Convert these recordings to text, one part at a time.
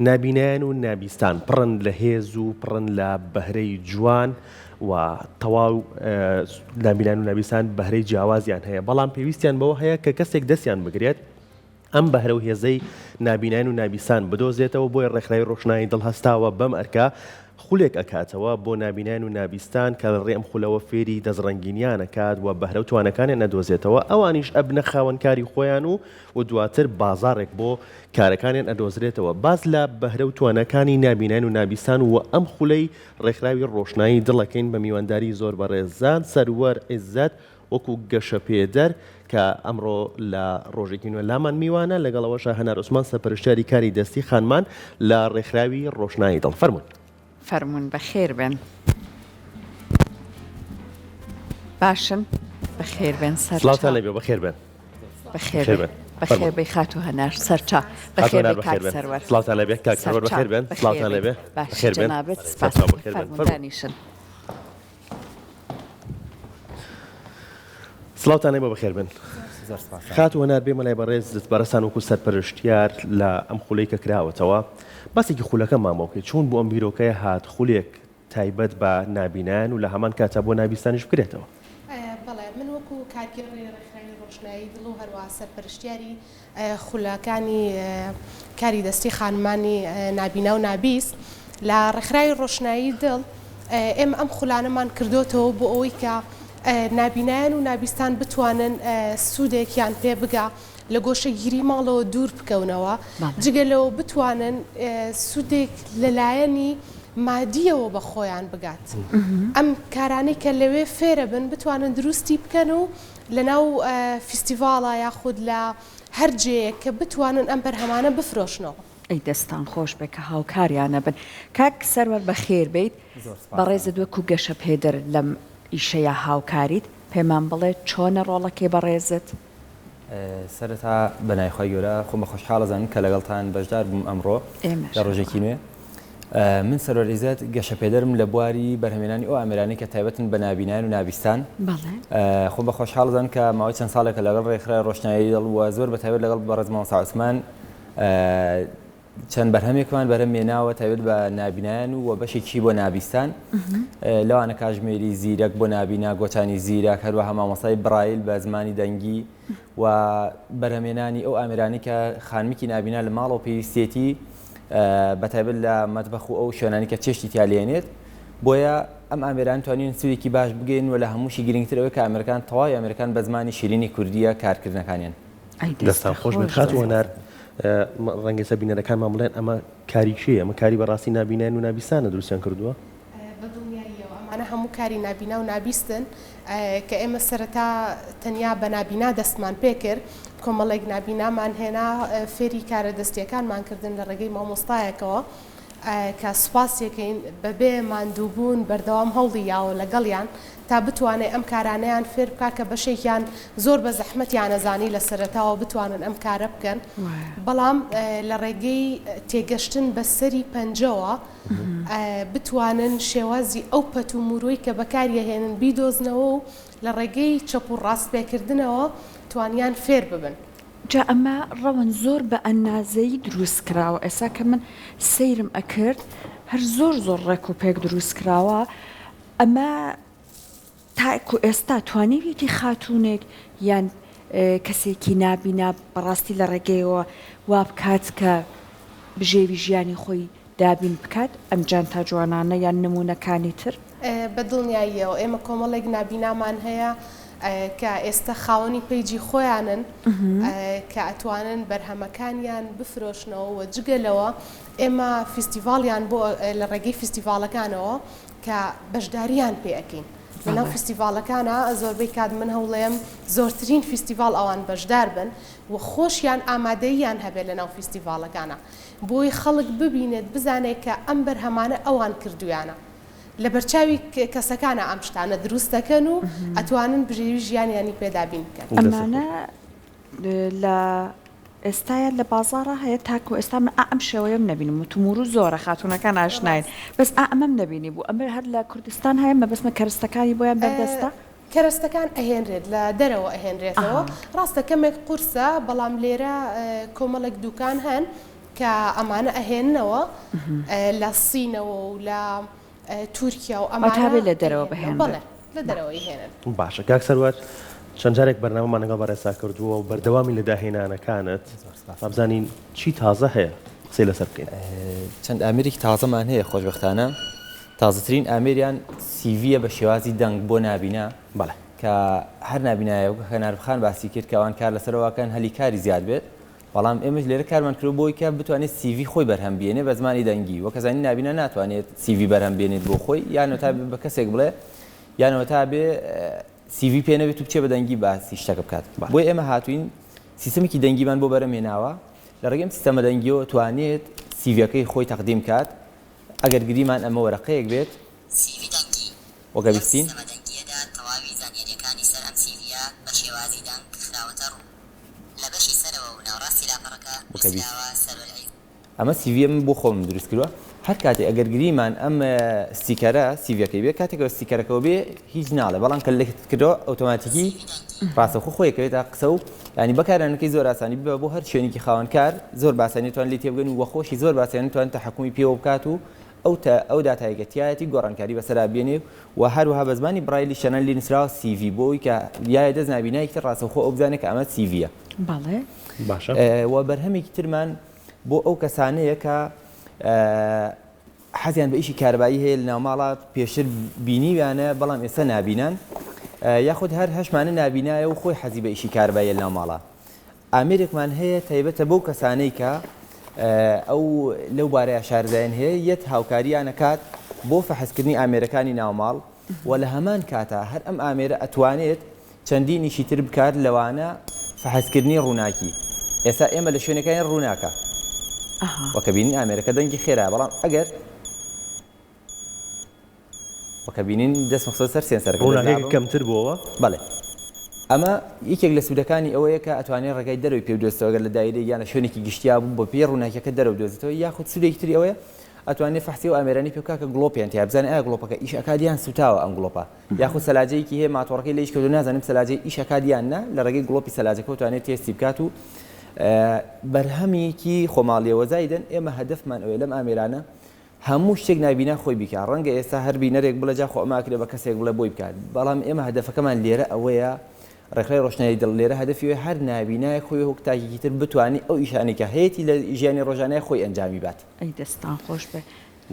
نابینان و نابیستان پڕن لە هێز و پڕن لە بەهرەی جوان و تەواو نابینان و نابیستان بەهرەی جیاوازیان هەیە، بەڵام پێویستیان بەوە هەیە کە کەسێک دەستیان بگرێت ئەم بەهرە و هێزەی نابینان و نابیستان بدۆزێتەوە بۆی ڕێکخراوی ڕۆشنایی دڵهەستاوە بەم ئەرکە خولێک ئەکاتەوە بۆ نابینان و نابیستان کە ڕێ ئەم خولەوە فێری دەزڕەنگینیان ئەکات و بەهرە و توانەکانیان نەدۆزێتەوە، ئەوانیش ئەبنە خاوەنکاری خۆیان و دواتر بازاڕێک بۆ کارەکانیان ئەدۆزرێتەوە. باز لە بەهرە و توانەکانی نابینان و نابیستان و ئەم خولەی ڕێکخراوی ڕۆشنایی دڵەکەین بە میوانداری زۆر بەڕێزان سەروەر عیززەت وەکو گەشەپێدەر کە ئەمڕۆ لە ڕۆژێکی نوێ لامان میوانە، لەگەڵەوەشە هەنار عوسمان سەرپەرشتیاری کاری دەستی خانمان لە ڕێکخراوی ڕۆشنایی دڵ. فەرموون بەخێر بن. باشن بەخێر بن سڵاوتان لەبێ بەخێر بن. بەخێر بێ خات و هەنار سەرچا بەخێر بێ کاک سەروەر. سڵاوتان لەبێ کاک سەروەر بەخێر بن. سڵاوتان لەبێ بەخێر بن. جەنابەت سپاس فەرموندانیشن. سڵاوتان لێ بەخێر بن. خات و هەنار بێمە لای بەڕێز بەرەسان وەکو سەرپەرشتیار لە ئەم خولەی کە کراوەتەوە باسێکی خولەکە مامەوەکەی چۆن بۆ ئەم بیرۆکەیە هات خولێک تایبەت بە نابینان و لە هەمان کاتە بۆ نابیستانیش بکرێتەوە. بەڵێ من وەکو کارگەڕی ڕێکخراوی ڕۆشنایی دڵ و هەروە سەرپەرشتیاری خولەکانی کاری دەستی خانمانی نابینا و نابیست لە ڕێکخراوی ڕۆشنایی دڵ ئێمە ئەم خولانەمان کردوتەوە بۆ ئەوەی کە نابینایان و نابیستان بتوانن سوودێکیان پێ بگا لە گۆشەگیری ماڵەوە دوور بکەونەوە، جگەلەوە بتوانن سوودێک لەلایەنی مادیەوە بە خۆیان بگات. ئەم کارانەی کە لەوێ فێرە بن بتوانن دروستی بکەن و لەناو فیستیڤاڵە یاخود لە هەر جەیەک کە بتوانن ئەم بەرهەمانە بفرۆشنەوە. ئەی دەستان خۆش بێ کە هاوکاریانە بن. کاک سەروەر بەخێر بیت بەڕێزت وەکو گەشە پێدەر لەم ئیشەیە هاوکاریت پێمان بڵێ چۆنە ڕۆڵەکەی بەڕێزت؟ سەرەتا بەنایخوای گەورە خۆمە خۆشحاڵە زانم کە لەگەڵتان بەشدار بووم ئەمڕۆ لە ڕۆژێکی نوێ. من سەروەر عیززەت گەشەپێدەرم لە بواری بەرهەمێنانی ئەو ئامێرانەی کە تایبەتن بە نابینان و نابیستان. خۆ بە خۆشحاڵ زان کە ماوەی چەند ساڵێکە لەگەڵ ڕێکخراوی ڕۆشنایی دڵ و زۆر بەتایبەت لەگەڵ بەڕێز مامۆستا عوسمان چەند بەرهەمێکمان بەرهەمێناوە تایبەت بە نابینان و بەشێکی بۆ نابیستان لەوانە کاژمێری زیرەک بۆ نابینا، گۆچانی زیرەک، هەروەها مامۆستای برایل بە زمانی دەنگی و بەرهەمێنانی ئەو ئامێرانی کە خانمێکی نابینا لە ماڵەوە پێویستێتی بەتایبەت لە مەتبەخ و ئەو شوێنانی کە چێشتی تیالێنێت بۆیە ئەم ئامێران توانین سوودێکی باش بگەین و لە هەمووشی گرنگترەوەی کە ئەمریکان تەواوی ئەمریکان بە زمانی شیرینی کوردیە کارکردنەکانیان. دەستان خۆش بێت خات و هەنار ڕەنگە سەبینەرەکانمان بڵێن ئەمە کاری چیە؟ ئەمە کاری بەڕاستی نابینان و نابیستانە دروستیان کردووە؟ بەدڵنیاییەوە ئەمانە هەموو کاری نابینا و نابیستن کە ئێمە سەرەتا تەنیا بە نابینا دەستمان پێ کرد، کۆمەڵێک نابینامان هێنا فێری کارە دەستیەکانمان کردن لە ڕێگەی مامۆستایەکەوە کە سوپاسیەکەین بەبێ ماندووبوون بەردەوام هەوڵی یاوە لەگەڵیان تا بتوانێت ئەم کارانەیان فێر بکە کە بەشێکیان زۆر بە زەحمەتیان ئەزانی لە سەرەتاوە بتوانن ئەم کارە بکەن، بەڵام لە ڕێگەی تێگەشتن بە سەری پەنجەوە بتوانن شێوازی ئەو پەت و موروی کە بەکاریەهێنن بیدۆزنەوە و لە ڕێگەی چەپ و ڕاستپێکردنەوە توانیان فێر ببن. جا ئەمە ڕەوەن زۆر بە ئەندازەی دروست کراوە. ئێستا کە من سەیرم ئەکرد هەر زۆر ڕێک و پێک دروست کراوە. ئەمە تاکو ئێستا توانیویەتی خاتوونێک یان کەسێکی نابینا بەڕاستی لە ڕێگەیەوە وا بکات کە بژێوی ژیانی خۆی دابین بکات ئەم جانتا جوانانە یان نمونونەکانی تر؟ بەدڵنیاییەوە ئێمە کۆمەڵێک نابینامان هەیە کە ئێستا خاوەنی پەیجی خۆیانن کە ئەتوانن بەرهەمەکانیان بفرۆشنەوە و جگەلەوە ئێمە فیستیڤاڵیان بۆ لە ڕێگەی فیستیڤاڵەکانەوە کە بەشداریان پێ ئەەکەین. لەناو فیستیڤاڵەکانە زۆربەی کات من هەوڵێم زۆرترین فیستیڤاڵ ئەوان بەشدار بن و خۆشیان ئامادەییان هەبێت لەناو فیستیڤاڵەکانە بۆی خەڵک ببینێت بزانێت کە ئەم بەرهەمانە ئەوان کردویانە لە بەرچاوی کەسەکانە ئەم شتانە دروست دەکەن و ئەتوانن بژێوی ژیانیانی پێدابین بکەن. ئەمانە لە ئێستاە لە بازارە هەیە تاکو ئێستا من ئەم شێوەیەم نبینم و تومور و زۆرە خاتونەکان ئاشناین بەس ئەمەم نبینی بوو ئەمە هەر لە کوردستان هەیە مەبەستمە کەرستەکانی بۆیان بەردەستە؟ کەرستەکان ئەهێنرێت لە دەرەوە ئەهێنرێتەوە ڕاستە کەمێک قورسە بەڵام لێرە کۆمەڵێک دوکان هەن کە ئەمانە ئەهێننەوە لە سینەوە و لە تورکیا و ئەمانە لە دەرەوە بهێن بەڵێ لە دەرەوەی هێنن. باشە کاک سەروەر چەند جارێک بەرنامەمان لەگەڵ بەڕێسا کردووە و بەردەوامی لە داهێنانەکانت بزانین چی تازە هەیە قسەی لەسەر بکەین. چەند ئامێرێکی تازەمان هەیە خۆشبەختانە تازەترین ئامێریان سیڤە بە شێوازی دەنگ بۆ نابینا بەڵێ کە هەر نابینایە و هەناربخان باسی کرد کەوان کار لەسەرەوەکان هەلی کاری زیاد بێت بەڵام ئێمەش لێرە کارمان کرد بۆی کە بتوانێت سیڤ خۆی بەرهەم بێنێ بە زمانی دەنگی وە کەزانی نابینە ناتوانێت سیڤ بەرهەم بێنێت بۆ خۆی یانەوە تا بە کەسێک بڵێ یانەوە تا بێ سیڤ پێنەوێت و بچێ بە دەنگی باسی شتەکە بکات بۆی ئێمە هاتوین سیستەمێکی دەنگیمان بۆ بەرەمێناوە لە ڕێگەم سیستەمە دەنگیەوە توانێت سیڤەکەی خۆی تەقدیم کات ئەگەر گریمان ئەمە وەرەقەیەک بێت وەگە بیستین تەواوی زانیاریەکانی سەر ئەم سیڤە بە شێوازی دەنگ خراوەتە ڕوو لە بەشی سەرەوە و ناوڕاستی لاپەڕەکە نووسراوە سەرۆرعی ئەمە سیڤ من بۆ خۆم دروست کردووە هەر کاتێک ئەگەر گریمان ئەم ستیکەرە سیڤەکەی بێ کاتێکەوە ستیکەرەکەەوە بێ هیچ ناڵێ بەڵام کە لەکت کردەوە ئۆتۆماتیکی ڕاستەخۆ خۆیەکەوێتە قسە و ینی بەکارانەکەی زۆر ئاسانی ببە بۆ هەر شوێنێکی خاوەنکار زۆر باسانی توان لێ تێبگەن و وەخۆشی زۆر باسییان توان تەحکومی پێوە بکات و ئەو داتایەکەتیایەتی گۆڕانکاری بەسەرا بێنێ و هەروەها بە زمانی برایلی شەنەن لێ نووسراوە سیڤ بۆی کە یایە دەست نابینایەکی ڕاستەخۆ ئەو بزانێت کە ئەمە سیڤە بەڵێ باشە و بەرهەمێکی ترمان بۆ ئەو کەسانەیە کە حەزیان بە ئیشی کاربایی هەیە لە ناوماڵە پێشتر بینیویانە بەڵام ئێستا نابینان یاخود هەر هەشمانە نابینایە و خۆی حەزی بە ئیشی کاربایە لە ناوماڵە ئامێرێکمان هەیە تایبەتە بەو کەسانەی کە ئەو لەو بارەیە شارزایان هەیە یەت هاوکاریانەکات بۆ فەحزکردنی ئامێرەکانی ناوماڵ و لە هەمان کاتە هەر ئەم ئامێرە ئەتوانێت چەندینیشی تر بکات لەوانە فەحزکردنی ڕووناکی ئێستا ئێمە لە شوێنەکانی ڕووناکە وەکە بینین ئامێرەکە دەنگی خێرا بەڵام ئەگەر وەکە بینین دەست مەخسۆ سەر سێنسەرەکە کەمتر بووەوە بەڵێ ئەمە یەکێک لە سوودەکانی ئەوەیە کە ئەتوانێت ڕێگای دەرەوەی پێ بدۆزێتەوە گەر لە دایرەی یان لە شوێنێکی گشتیا بوو بۆ پێ ڕووناکیەکە دەرەوە بدۆزێتەوە یاخود سوودێکی تری ئەوەیە ئەتوانێت فەحسی و ئامێرانی پێ بکات کە گڵۆپیان تیا بزانێت ئایا گڵۆپەکە ئیش ئەکادیان سوتاوە ئەم گڵۆپە یاخود سەلاجەیەکی هەیە ماتۆڕەکەی لە هیچ کەوتو نازانم سەلاجەی ئیش ئەکادیان نا لە ڕێگەی گڵۆپی سەلاجەکە توانێت تێستی بکات و بەرهەمێکی خۆماڵیەوە زایدن ئێمە هەدفمان ئەوەیە لەم ئامێرانە هەموو شتێک نابینا خۆی بکات ڕەنگە ئێستا هەر بینەرێک بڵە جا خۆ ئەماکرێ بە کەسێک بڵێ بۆی بکات بەڵام ئێمە هەدفەکەمان لێرە ئەوەیە ڕێکخراوی ڕۆشنایی دڵ لێرە هەدفی هەر نابینای خۆی وەک تاکێکی تر بتوانێت ئەو ئیشانێکە هەیەی لە ژیانی ڕۆژانەی خۆی ئەنجامی بات. ئەی دەستان خۆش بێ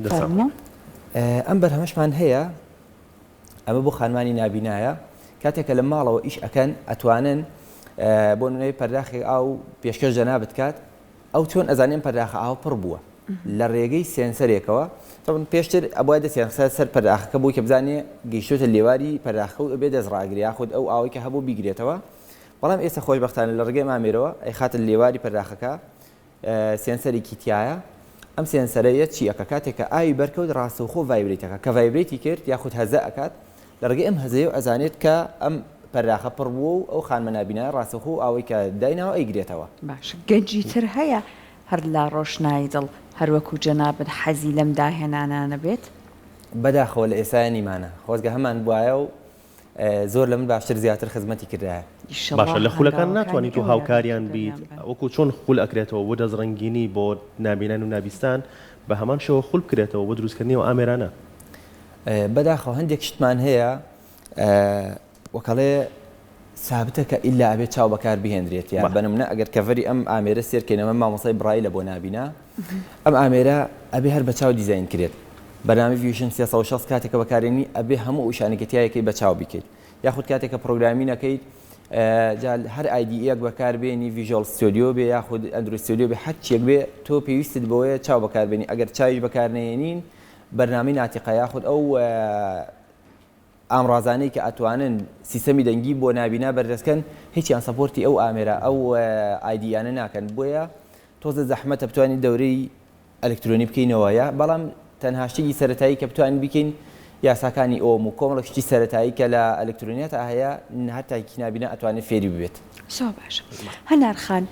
فەرموو ئەم بەرهەمەشمان هەیە ئەمە بۆ خانمانی نابینایە کاتێکە لە ماڵەوە ئیش ئەکەن ئەتوانن بۆ نوێی پەرداخی ئاو پێشکەش دەنا بکات ئەو چۆن ئەزانێن پەرداخە ئاو پڕ بووە لە ڕێگەی سێنسەرێکەوە پێشتر ئەبووە دەسێنسەر سەر پەرداخەکە بووی کە بزانێ گەیشتۆتە لێواری پەرداخە و بێ دەستڕاگری یاخود ئەو ئاوی کە هەبوو بیگرێتەوە بەڵام ئێستا خۆشبەختانە لە ڕێگەی مامێرەوە ئەی خاتە لێواری پەرداخەکە سێنسەرێکی تایە ئەم سێنسەرەیە چیەکە کاتێککە ئاوی بەرکەوت ڕاستەوخۆ ڤایبرێتەکە کە ڤایبرێتی کرد یاخود هەزە ئەکات لە ڕێگەی ئەم هەزەیە ئەزانێت کە ئەم پەرداخە پڕ بووە و ئەو خانمە نابینە ڕاستەوخۆ ئاوی کە دایناوە ئەیگرێتەوە. باش گەنجی تر هەیە هەر لا ڕۆشنایی دڵ هەروەکو جەنابەت حەزی لەم داهێنانانە بێت بەداخەوە لە ئێسایانیمانە خۆزگە هەمان بواە و زۆر لە من باشتر زیاتر خزمەتی کردایە. باشە لە خولەکان ناتوانیت و هاوکاریان بیت وەکو چۆن خول ئەکرێتەوە بۆ دەستڕەنگینی بۆ نابینان و نابیستان بە هەمان شەوە خول بکرێتەوە بۆ دروستکردنیەوە ئامێرانە. بەداخەوە هەندێک شتمان هەیە وەکەڵێ سابتە کە ئیلا ئەبێت چاو بەکار بهێنرێت یا بەنمونە ئەگەر کەڤەری ئەم ئامێرە سێرکەینەوە مامۆسای برایلە بۆ نابینا ئەم ئامێرە ئەبێ هەر بە چاو دیزاین کرێت بەنامی ڤیژن 360 کاتێکە بەکارێنی ئەبێ هەموو شانێکەتیایەکەی بە چاو بکەیت یاخود کاتێکە پرۆگرامی نەکەیت هەر ئایدیەک بەکاربێنی ڤیژۆڵ ستۆدیۆ بێ یاخود ئەندروید ستۆدیۆ بێ هەر چیەک بێ تۆ پێویستت بەوەیە چاو بەکاربێنی ئەگەر چاویش بەکارنێنین بەرنامەی ناتیقە یاخود ئەو ئامڕازانەی کە ئەتوانن سیستەمی دەنگی بۆ نابینا بەردەستکەن هیچیان سەپۆرتی ئەو ئامێرە ئەو ئایدیانە ناکەن بۆیە تۆزە زەحمەتە بتوانین دەورەی ئەلکترۆنی بکەینەوەیە بەڵام تەنها شتێکی سەرەتایی کە بتوانین بکەین یاساکانی ئۆم و کۆمەڵک شتی سەرەتایی کە لە ئەلکترۆنیەتە هەیە هەتاکی نابینا ئەتوانێت فێری ببێت. سۆ باش هەنارخان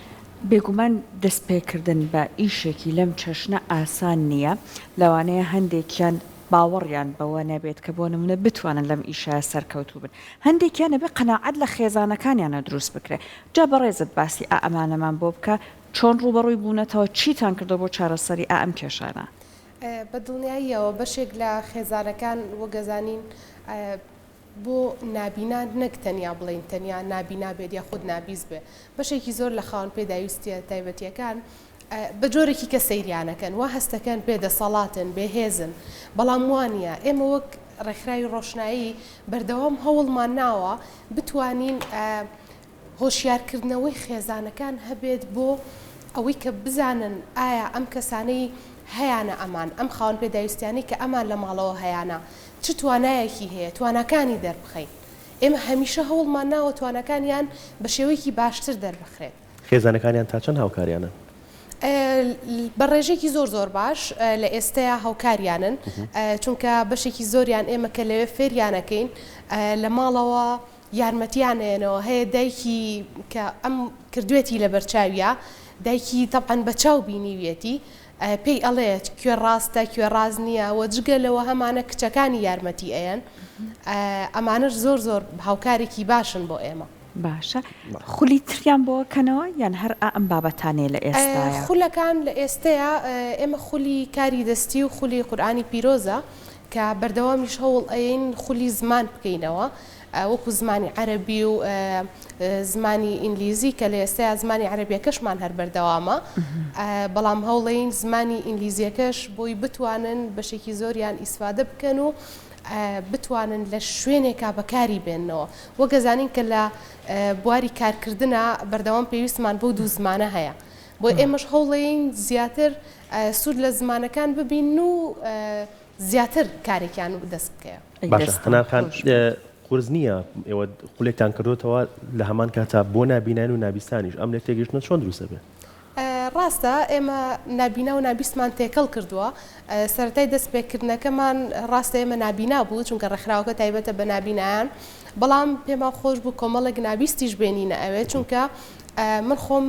بێگومان دەستپێکردن بە ئیشێکی لەم چەشنە ئاسان نییە لەوانەیە هەندێکیان باوەڕیان بەوە نەبێت کە بۆ نمونە بتوانن لەم ئیشە سەرکەوتوو بن هەندێکیان نەبێت قەناعەت لە خێزانەکانیانە دروست بکرێت جا بەڕێزت باسی ئەمانەمان بۆ بکە چۆن ڕوبەڕووی بوونەتەوە چیتان کردو بۆ چارەسەری ئەم کێشانە؟ بە دڵنیاییەوە بەشێک لە خێزانەکان وەگەزانین بۆ نابینان نەک تەنیا بڵین تەنیا نابینا بێت یا خود نابیست بێ بەشێکی زۆر لە خاوەن پێداویستە تایبەتیەکان بە جۆرێکی کە سەیریانەکەن وا هەستەکەن پێدەسەڵاتن بێهێزن بەڵام وانە ئێمە وەک ڕێکخراوی ڕۆشنایی بەردەوام هەوڵمان ناوە بتوانین هۆشیارکردنەوەی خێزانەکان هەبێت بۆ ئەوەی کە بزانن ئایا ئەم کەسانەی هەیەە ئەمان ئەم خاوەن پێداویستیانی کە ئەمان لە ماڵەوە هەیەە چ توانایەکی هەیە توانەکانی دەربخەین ئێمە هەمیشە هەوڵمان ناوە توانەکانیان بە شێوەیەکی باشتر دەربخرێت. خێزانەکانیان تا چەند هاوکاریانن؟ بە ڕێژێکی زۆر باش لە ئێستەیە هاوکاریانن چونکە بەشێکی زۆریان ئێمە کە لەوێ فێریانەکەین لە ماڵەوە یارمەتیانێنەوە هەیە دایکی کە ئەم کردوێتی لە بەرچاویە دایکی تەبعەن بە چاو بینیوێتی پێی ئەڵێت کوێ ڕاستە کوێ ڕاز نییە وە جگە لەوە هەمانە کچەکانی یارمەتی ئەیەن ئەمانش زۆر هاوکارێکی باشن بۆ ئێمە. باشە خولی تریان بۆکەنەوە یان هەر ئەم بابەتانەیە لە ئێستاە؟ خولەکان لە ئێستەیە ئێمە خولی کاری دەستی و خولی قورئانی پیرۆزە کە بەردەوامیش هەوڵ ئەین خولی زمان بکەینەوە وەکو زمانی عەربی و زمانی ئینگلیزی کە لە ئێستەیە زمانی عەربیەکەشمان هەر بەردەوامە بەڵام هەوڵەین زمانی ئینگلیزیەکەش بۆی بتوانن بەشێکی زۆریان ئیسفادە بکەن و بتوانن لە شوێنێکا بەکاری بێنەوە وەگەزانین کە لە بواری کارکردنە بەردەوام پێویستمان بۆ دوو زمانە هەیە بۆ ئێمەش هەوڵەین زیاتر سوود لە زمانەکان ببین و زیاتر کارێکیان و دەست بکەیە. باشە هەنارخان قورس نییە ئێوە خولێکتان کردوتەوە لە هەمان کاتا بۆ نابینان و نابیستانیش ئەم لێک تێگەشتنە چۆن دروستە بێت؟ ڕاستە ئێمە نابینا و نابیستمان تێکەڵ کردووە سەرەتای دەستپێکردنەکەمان ڕاستە ئێمە نابینا بوو چونکە ڕێکخراوەکە تایبەتە بە نابینایان بەڵام پێمان خۆش بوو کۆمەڵێک نابیستیش بێنینە ئەوێت چونکە من خۆم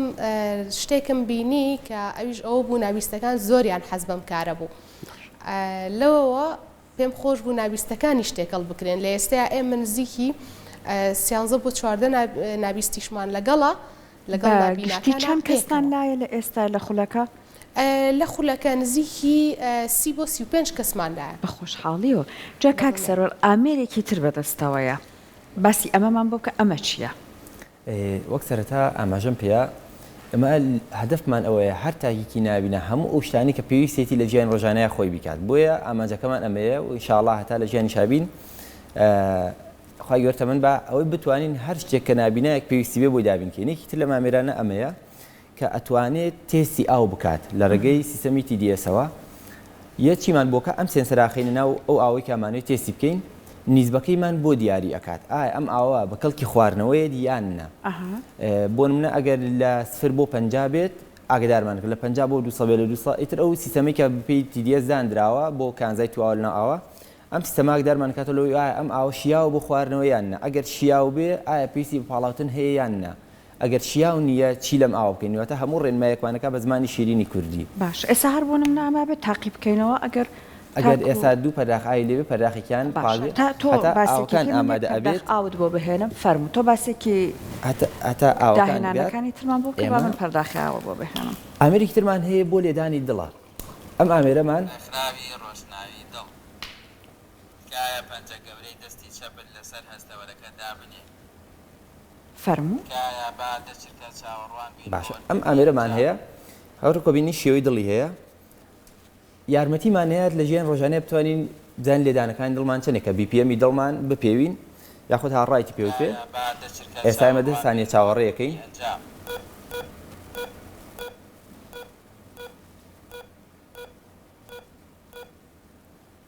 شتێکم بینی کە ئەویش ئەوە بوو نابیستەکان زۆریان حەز بەم کارە بوو لەوەوە پێم خۆش بوو نابیستەکانی شتێکەڵ بکرێن لە ئێستەیە ئێمە نزیکی 13 بۆ 14 نابیستیشمان لەگەڵە لەگەڵ نابینەکان. چەند کەستان لایە لە ئێستا لە خولەکە؟ لە خولەکە نزیکی 30 بۆ 35 کەسمان لایە. بە خۆشحاڵیەوە جا کاک سەرۆر ئامێرێکی تر بەدەستەوەیە باسی ئەمەمان بۆ کە ئەمە چییە؟ وەک سەرەتا ئاماژەم پێە ئەمە هەدفمان ئەوەیە هەر تاکیکی نابینە هەموو ئەو شتانی کە پێویستێتی لە ژیان ڕۆژانەیە خۆی بکات بۆیە ئاماجەکەمان ئەمەیە و ئینشاءڵڵا هەتا لە ژیانی شابین خی گەورتەمەند بە ئەوەی بتوانین هەر شتێک کە نابینایەک پێویستی بێ بۆی دابینکەینێکی تر لە مامێرانە ئەمەیە کە ئەتوانێت تێستی ئاو بکات لە ڕێگەی سیستەمی TDSەوە یەکیمان بۆکە ئەم سێنسەراخینە ناو ئەو ئاوەی کامانەوەی تێستی بکەین نیزبەکەیمان بۆ دیاری ئەکات ئایا ئەم ئاوە بە کەڵکی خواردنەوەیە یان نە بۆ نمونە ئەگەر لە 0 بۆ 50 بێت ئاگدارمان کرد لە 50 بۆ 200 بێت لە 200 ئیتر ئەو سیستەمی کە بپی TDS دانراوە بۆ کانزای تواوە لەناو ئاوە ئەم سیستەماک دەرمان کاتەوەی ئایا ئەم ئاوە شیاو بۆ خواردنەوە یان نە ئەگەر شیاو بێ ئایا پێویستی پاڵاوتن هەیە یان نە ئەگەر شیاو نییە چی لەم ئاو بکەین واتە هەموو ڕێنمایەکوانەکە بە زمانی شیرینی کوردی. باش ئێستا هەر بۆ نمونە بێت تاقی بکەینەوە ئەگەر ئێستا دوو پەرداخایی لێوێ پەرداخێکیان ئاوەکان ئامادە ئەبێت ئاوت بۆ بهێنم فەرموو تۆ باسێکی هەتا داهێنانەکانی ترمان بۆ کە من پەرداخی ئاوە بۆ بهێنم. ئامێرێکی ترمان هەیە بۆ لێدانی دڵە ئەم ئامێرەمان ڕێکخراوی ڕۆشناوی دڵ کایە پەنجە گەورەی دەستی چەپت لەسەر هەستەوەرەکە دابنێ فەرموو کایە با دەچرکە چاوەڕوان باشە ئەم ئامێرەمان هەیە هەوڕ کۆبینی شێوەی دڵی هەیە یارمەتیمان هەیە لە ژیان ڕۆژانەیە بتوانین جان لێدانەکانی دڵمان چنێکە BPMی دڵمان بپێوین یاخود هاڕایتی پێوت پێ ئێستا ئێمە 10 سانیە چاوەڕێیەکەین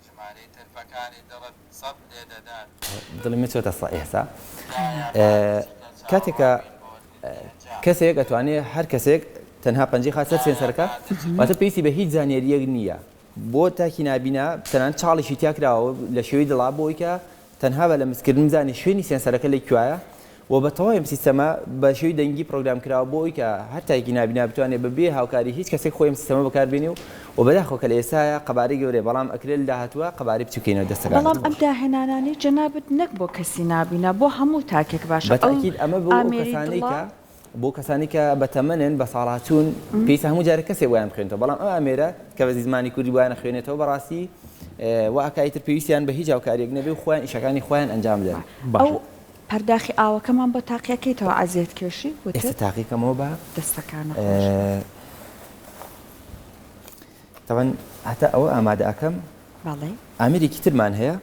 ژمارەی تەرفەکانی دڵت 100 لێ دەدات دڵی من چۆتە ئێستا کاتێکە کەسێک ئەتوانێت هەر کەسێک تەنها پەنجەی خات سەر سێنسەرەکە واتە پێویستی بە هیچ زانیاریەک نییە بۆ تاکی نابینا تەنان چاڵێکی تیاکراوە لە شێوەی دڵا بۆی کە تەنها بە لە مسکردن بزانێت شوێنی سێنسەرەکە لەکوایە و بە تەواو ئەم سیستەمە بە شێوەی دەنگی پرۆگرام کراوە بۆی کە هەر تاکی نابینا بتوانێت بەبێ هاوکاری هیچ کەسێک خۆی ئەم سیستەمە بەکاربێنێ و بەداخەوە کە لە ئێستاە قەبارەی گەورەیە بەڵام ئەکرێت لە داهاتووە قەبارەی بچووکەینەوە دەستەکان بەڵام ئەم داهێنانانی جەنابەت نەک بۆ کەسی نابینا بۆ هەموو تاکێک باشە بەتاکید ئەمە بۆ کەسانەی کە بۆ کەسانی کە بەتەمەنن بە ساڵاتچوون پێویستە هەموو جارە کەسێ وایان بخوێنێتەوە بەڵام ئەو ئامێرە کە بە زمانی کوردی وایان خوێنێتەوە بەڕاستی واکایتر پێویستیان بە هیچ هاوکاریەک نەبێ و خۆیان ئیشەکانی خۆیان ئەنجام بدەن. ئەو پەرداخی ئاوەکەمان بۆ تاقیەکەیتەوە ئازیێت کێشی ئێستا تاقیکەمەوە بە دەستەکانە تەوەن هەتا ئەوە ئامادە ئەەکەم باڵێ ئامێرێکی ترمان هەیە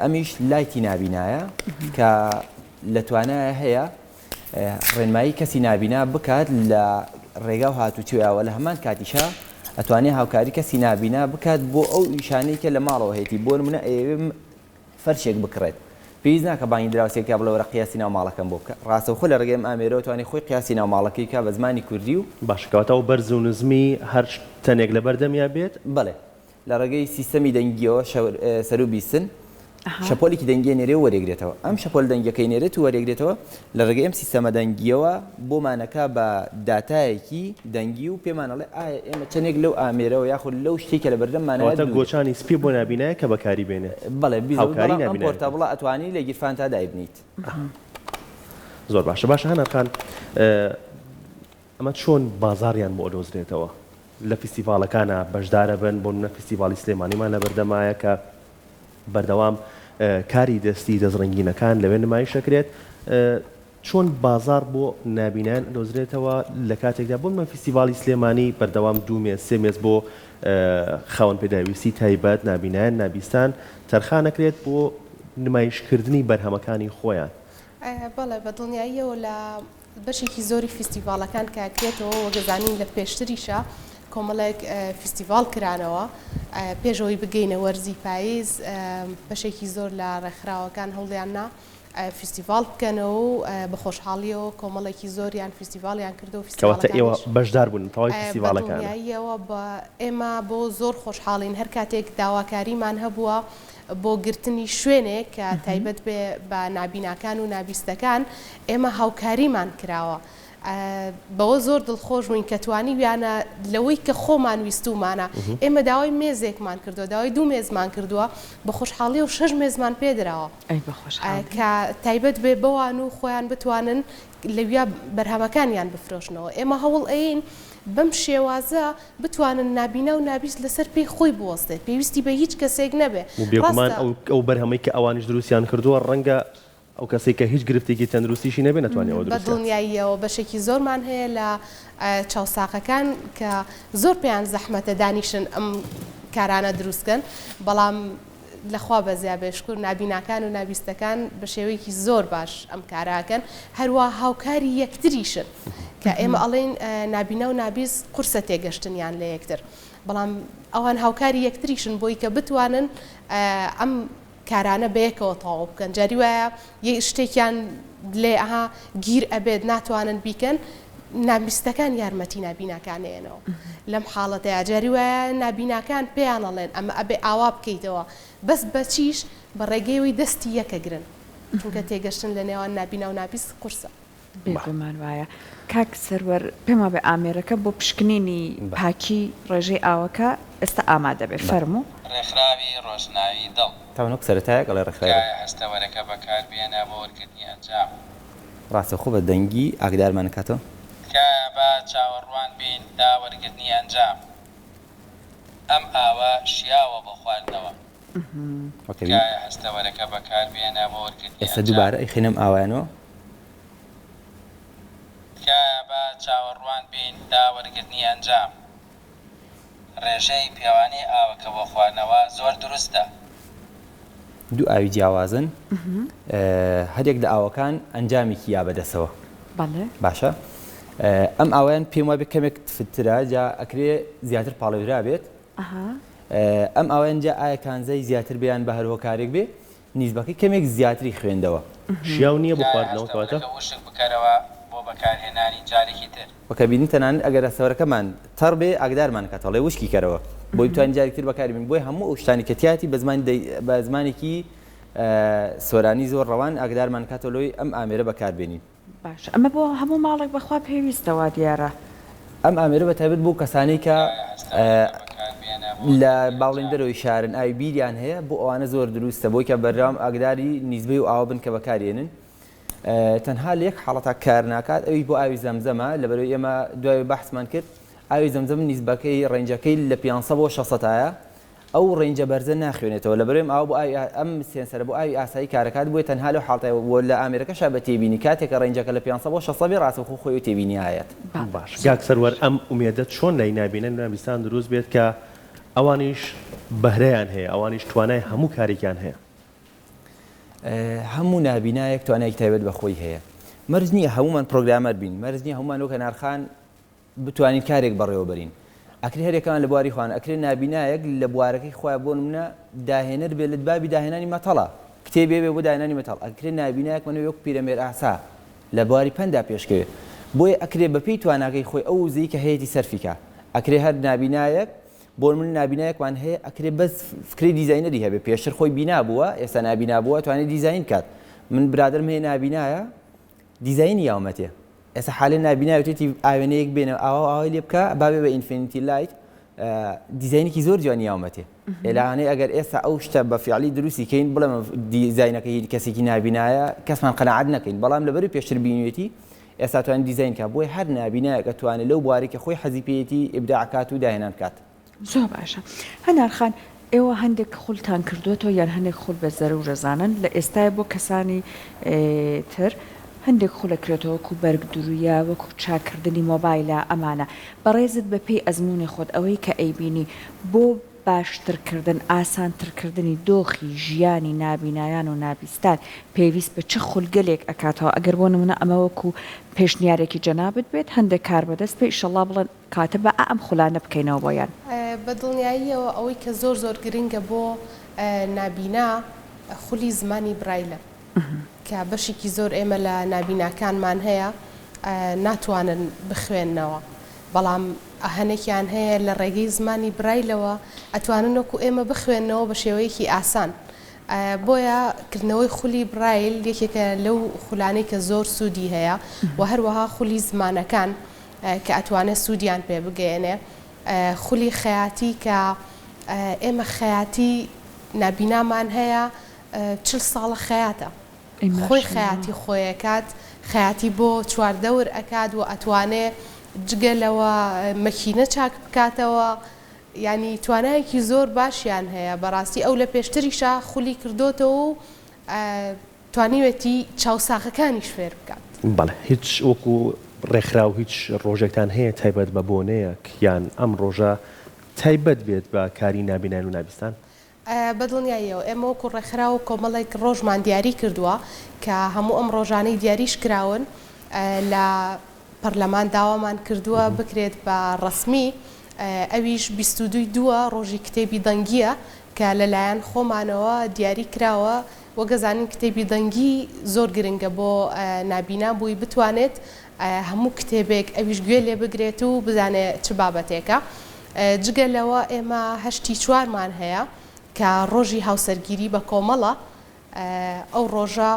ئەمیش لایتی نابینایە کە لە توانایە هەیە ڕێنمایی کەسی نابینا بکات لە ڕێگا و هاتوچویەوە لە هەمان کاتیشا ئەتوانێت هاوکاری کەسی نابینا بکات بۆ ئەو ئیشانەی کە لە ماڵەوە هەیەی بۆ نمونە ئێوێ فەرشێک بکڕێت پێویست ناکە بانگی دراوسێکا بڵەوەرە قیاسی ناو ماڵەکەم بۆ بکە ڕاستەوخۆ لە ڕێگەم ئامێرەوە توانێت خۆی قیاسی ناو ماڵەکەی کا بە زمانی کوردی و باشکەواتەوە بەرز و نزمی هەر تەنێک لە بەردەمیا بێت بڵێ لە ڕێگەی سیستەمی دەنگیەوە سەر و بیستن شەپۆلێکی دەنگی نێرێ و وەرێگرێتەوە ئەم شەپۆل دەنگەکەی نێرێت و وەرێگرێتەوە لە ڕێگەی ئەم سیستەمە دەنگیەوە بۆمانەکە بە داتایەکی دەنگی و پێمانەڵێ ئایا ئێمە چەندێک لەو ئامێرەوە یاخود لەو شتێکە لە بەردەممانەوە گۆچانی سپی بۆ نابینایە کە بەکاری بێنێ بەڵێ ئەم پۆرتابڵە ئەتوانی لە گیرفانتا دایبنیت. زۆر باشە هەنەرخان ئەمە چۆن بازاریان بۆ ئۆدۆزرێتەوە لە فیستیڤالەکانە بەشدارە بن بۆ منە فیستیڤالی سلێمانیمان لە بەردەمایە کە بەردەوام کاری دەستی دەستڕنگینەکان لەوێ نمایشەکرێت چۆن بازار بۆ نابینان دۆزرێتەوە لە کاتێکدا بۆ من فیستیڤالی سلێمانی بەردەوام 2 مێز 3 مێز بۆ خاوەن پێداویستی تایبەت نابینایان نابیستان تەرخانەکرێت بۆ نمایشکردنی بەرهەمەکانی خۆیان. بەڵێ بە دڵنیاییەوە لە بەشێکی زۆری فیستیڤالەکان کاکرێتەوە وەگەزانین لە پێشتریشە کۆمەڵێک فیستیڤال کرانەوە پێشەوەی بگەینە وەرزی پاییز بەشێکی زۆر لە ڕێکخراوەکان هەوڵیاننا فیستیڤال بکەنەوە و بە خۆشحاڵیەوە کۆمەڵێکی زۆریان فیستیڤالیان کردو کەواتە ئێوە بەشدار بوون تەواوی فیستیڤالەکان بەدڵنیاییەوە بە ئێمە بۆ زۆر خۆشحاڵین هەر کاتێک داواکاریمان هەبووە بۆ گرتنی شوێنێک کە تایبەت بێ بە نابیناکان و نابیستەکان ئێمە هاوکاریمان کراوە بەوە زۆر دڵخۆش بووین کە توانی ویانە لەوەی کە خۆمان ویستومانە ئێمە داوای مێزێکمان کردووە داوای 2 مێزمان کردووە بە خۆشحاڵی و 6 مێزمان پێدراوە کە تایبەت بێ بەوان و خۆیان بتوانن لەویا بەرهەمەکانیان بفرۆشنەوە ئێمە هەوڵ ئەین بەم شێوازە بتوانن نابینە و نابیست لەسەر پێی خۆی بوەستێت پێویستی بە هیچ کەسێک نەبێ بێگومان ئەو بەرهەمەی کە ئەوانش دروستیان کردووە ڕەنگە ئەو کەسێک کە هیچ گرفتێکی تەندروستیشی نەبێ ناتوانێت ئەوە بە دڵنیاییەوە بەشێکی زۆرمان هەیە لە چاوساقەکان کە زۆر پێیان زەحمەتە دانیشن ئەم کارانە دروستکەن بەڵام لەخوا بەزیا بێشکر نابیناکان و نابیستەکان بە شێوەیەکی زۆر باش ئەم کاراکەن هەروە هاوکاری یەکتریشن کە ئێمە ئەڵێن نابینە و نابیست قورسە تێگەشتنیان لە یەکتر بەڵام ئەوان هاوکاری یەکتریشن بۆی کە بتوانن ئەم کارانە بەیەکەوە تەواو بکەن جاری وایە یە شتێکیان لێ ئەها گیر ئەبێت ناتوانن بیکەن نابیستەکان یارمەتی نابیناکانێنەوە لەم حاڵەتەیە جاری وایە نابیناکان پێیان ئەڵێن ئەمە ئەبێ ئاوا بکەیتەوە بەس بەچیش بە ڕێگەیەوەی دەستی یەکەگرن چونکە تێگەشتن لە نێوان نابینا و نابیست قورسە بێگومان وایە کاک سەروەر پێما بێ ئامێرەکە بۆ پشکنینی پاکی ڕێژەی ئاوەکە ئێستا ئامادە بێ فەرموو ڕێکخراوی ڕۆژناوی دڵ تاونۆک سەرەتایەک ئەڵێ ڕێکخراوی هەستەوەرەکە بەکاربێنە بۆ وەرگرتنی ئەنجام ڕاستەخۆ بە دەنگی ئاگدارمان کاتەوە تکایە بە چاوەڕوان بین دا وەرگرتنی ئەنجام ئەم ئاوە شیاوە بۆ خواردنەوە تکایە هەستەوەرەکە بەکاربێنە بۆ وەرگرتنی ئێستا دووبارە ئەیخێنم ئاوایانەوە تکایە بە چاوەڕوان بین دا وەرگرتنی ئەنجام ڕێژەی پێوانەی ئاوەکە بۆ خواردنەوە زۆر دروستە دوو ئاوی جیاوازن هەرێک لە ئاوەکان ئەنجامێکی یا بەدەسەوە باشە ئەم ئاوایان پێم وابێت کەمێک فترە جا ئەکرێ زیاتر پاڵێورا بێت ئەم ئاوایان جا ئایا کانزای زیاتر بیان بە هەروەکارێک بێ نیزبەکەی کەمێک زیاتری خوێندەوە شیاو نییە بۆ خواردنەوە کەواتە وشک بکەرەوە بۆ بەکارهێنانی جارێکی تر وەکەبینی تەنانەت ئەگەر ئەسەوەرەکەمان تەڕ بێ ئاگدارمان کاتەڵێ وشکی کەرەوە بۆی بتوانین جارێک تر بەکاربین بۆی هەموو ئەو شتانی کە تیاتی بە زمانێکی سۆرانی زۆر ڕەوان ئاگدارمان کاتەلۆی ئەم ئامێرە بەکاربێنین باش ئەمە بۆ هەموو ماڵێک بەخوا پێویستەوە دیارە ئەم ئامێرە بەتایبەت بۆ کەسانی کە لە باڵین دەرەوەی شارن ئاوی بیریان هەیە بۆ ئەوانە زۆر دروستە بۆی کە بەردەوام ئاگداری نیزبەی و ئاوە بن کە بەکارێنن تەنها لە یەک حاڵەتە کار ناکات ئەوی بۆ ئاوی زەمزەمە لەبەرەوەی ئێمە دوای بەحسمان کرد ئاوی زەمزەم نیسبەکەی ڕێنجەکەی لە 500 بۆ 600 ئەو ڕێنجە بەرزە ناخوێنێتەوە لەبەرێم ئاو بۆ ئەم سێنسەرە بۆ ئاوی ئاسایی کارەکات بۆی تەنها لەو حاڵەتەوە بۆ لە ئەمریکاشا بە تێبینی کاتێکە ڕێنجەکە لە 500 بۆ 600 ڕاستەوخۆ خۆی تێبینی هەیەت. باش گاک سەروەر ئەم ئومێدەت چۆن لای نابینە نابستان دروست بێت کە ئەوانیش بەهرەیان هەیە ئەوانیش توانای هەموو کارێکیان هەیە. هەموو نابینایەک توانایەکی تایبەت بە خۆی هەیە. مەرج نییە هەمومان پرۆگرامەر بین، مەرج نییە هەمومان وەکە نارخان بتوانین کارێک بەڕێوە بەرین. ئەکری هەرێکەکان لە بواری خوان ئەکرێ نابینایەک لە بوارەکەی خۆیان بۆ نمونە داهێنەر بێت لە بابی داهێنانی مەتەڵە کتێبێ بێ بۆ داهێنانی مەتەڵ ئەکرێ نابینایەک منە وەک پیرەمێر ئاسا لە بواری پەندا پێشکەوێت بۆیە ئەکرێ بەپێی تواناکەی خۆی ئەو وزەی کە هەیەی سەرفیکە ئەکرێ هەر نابینایەک بۆ من نابینایەکمان هەیە ئەکرێ بەس فکری دیزاینەری هەبێ پێشتر خۆی بینا بووە ئێستا نابینا بووە توانێت دیزاین کات. من برادرم هەیە نابینایە دیزاینی یاومەتێ ئێستا حالێ نابیناوێتی ئاوێنەیەک بێنە ئاوای لێ بکە بابێ بە ئینفینیتی لایت دیزاینێکی زۆر جوانی یاومەتێ ئێلانەی ئەگەر ئێستا ئەو شتە بە فیعلی دروستی کەین بڵێم دیزاینەکەی کەسێکی نابینایە کەسمان قەنەعەت نەکەین بەڵام لەبەری پێشتر بینوێتی ئێستا توانین دیزاین کات بۆی هەر نابینایەکە توانێت لەو بوارێکە خۆی حەزی پێیەتی ئیبداعکات و داهێنان کات. زۆر باشە. هەنارخان ئێوە هەندێک خوڵتان کردوێتەوە یان هەندێک خوڵ بە زەرە و ڕێزانن لە ئێستای بۆ کەسانی تر هەندێک خولەکرێتەوە وەکو بەرگدرویە وەکو چاکردنی مۆبایلە ئەمانە بەڕێزت بە پێی ئەزمموی خۆت ئەوەی کە ئەیبینی بۆ باشترکردن ئاسانترکردنی دۆخی ژیانی نابینایان و نابیستان پێویست بە چه خولگەلێک ئەکاتەوە ئەگەر بۆ نمونە ئەمە وەکو پێشنیارێکی جەنابەت بێت هەندێک کار بەدەست پێ ئیشەڵڵا بڵێن کاتە بە ئەم خولانە بکەینەوە بۆیان. بە دڵنیاییەوە ئەوەی کە زۆر زۆر گرنگە بۆ نابینا خولی زمانی برایلە کە بەشێکی زۆر ئێمە لە نابیناکانمان هەیە ناتوانن بخوێننەوە بەڵام هەنێکیان هەیە لە ڕێگەی زمانی برایلەوە ئەتوانن وەکو ئێمە بخوێننەوە بە شێوەیەکی ئاسان. بۆیە کردنەوەی خولی برایل یەکێکە لەو خولانەی کە زۆر سوودی هەیە و هەروەها خولی زمانەکان کە ئەتوانێت سوودیان پێ بگەێنێ خولی خەیاتی کە ئێمە خەیاتی نابینامان هەیە 40 ساڵە خەیاتە خۆی خەیاتی خۆیەکات خەیاتی بۆ چواردەور ئەکات و ئەتوانێ جگەلەوە مەکینە چاک بکاتەوە ینی توانایەکی زۆر باشیان هەیە بەڕاستی ئەو لە پێشتریشە خولی کردوتەوە و توانیوێتی چاوساخەکانی شوێر بکات. بەڵێ هیچ وەکو ڕێکخرا و هیچ ڕۆژێکتان هەیە تایبەت بە بۆنەیەک یان ئەم ڕۆژە تایبەت بێت بە کاری نابینان و نابستان؟ بەدڵنیاییەوە ئێمە وەکو ڕێکخرا و کۆمەڵێک ڕۆژمان دیاری کردووە کە هەموو ئەم ڕۆژانەی دیاریش کراون لە پەرلەمان داوامان کردووە بکرێت بە ڕسمی ئەویش 22 ڕۆژی کتێبی دەنگیە کە لەلایەن خۆمانەوە دیاری کراوە وەگەزانین کتێبی دەنگی زۆر گرنگە بۆ نابینا بووی بتوانێت هەموو کتێبێک ئەویش گوێ لێ بگرێت و بزانێت چ بابەتێکە. جگەلەوە ئێمە 84مان هەیە کە ڕۆژی هاوسەرگیری بە کۆمەڵە ئەو ڕۆژە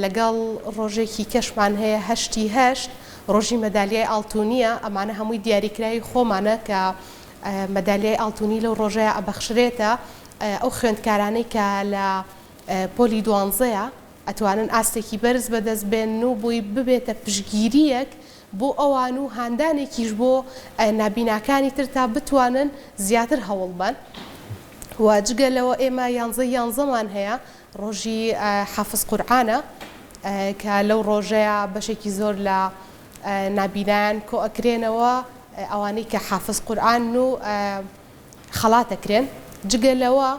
لەگەڵ ڕۆژێکی کەشمان هەیە 8 ڕۆژی مەدالیای ئاڵتونیە ئەمانە هەمووی دیاریکراوی خۆمانە کە مەدالیای ئاڵتونی لەو ڕۆژەیە ئەبەخشرێتە ئەو خوێندکارانەی کە لە پۆلی دوانزەیە ئەتوانن ئاستێکی بەرز بەدەست بێن و بووی ببێتە پشگیریەک بۆ ئەوان و هاندانێکیش بۆ نابیناکانی تر تا بتوانن زیاتر هەوڵبن. واجگەلەوە ئێمە 11مان هەیە ڕۆژی حافظ قورعانە کە لەو ڕۆژەیە بەشێکی زۆر لە نابینان کۆ ئەکرێنەوە ئەوانەی کە حافظ قورعان و خەڵاتەکرێن. جگەلەوە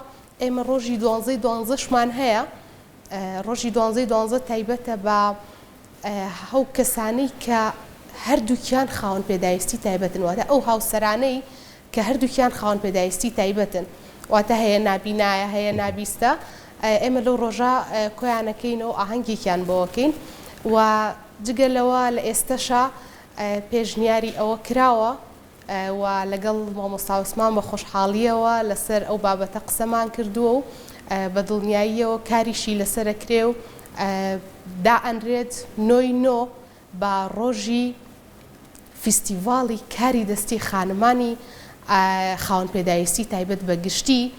ئێمە ڕۆژی 12شمان هەیە ڕۆژی 12 تایبەتە بە هەو کەسانەی کە هەردووکیان خاوەن پێداویستی تایبەتن واتە ئەو هاوسەرانەی کە هەردووکیان خاوەن پێداویستی تایبەتن واتە هەیە نابینایە هەیە نابیستە ئێمە لەو ڕۆژە کۆیانەکەینەوە ئاهەنگێکیان بۆکەین و جگەلەوە لە ئێستەشە پێشنیاری ئەوە کراوە و لەگەڵ مامۆستا عوسمان بە خۆشحاڵیەوە لەسەر ئەو بابەتە قسەمان کردووە و بە دڵنیاییەوە کاریشی لەسەرەکرێ و دائەنرێت 9 بە ڕۆژی فیستیڤاڵی کاری دەستی خانمانی خاوەن پێداویستی تایبەت بە گشتی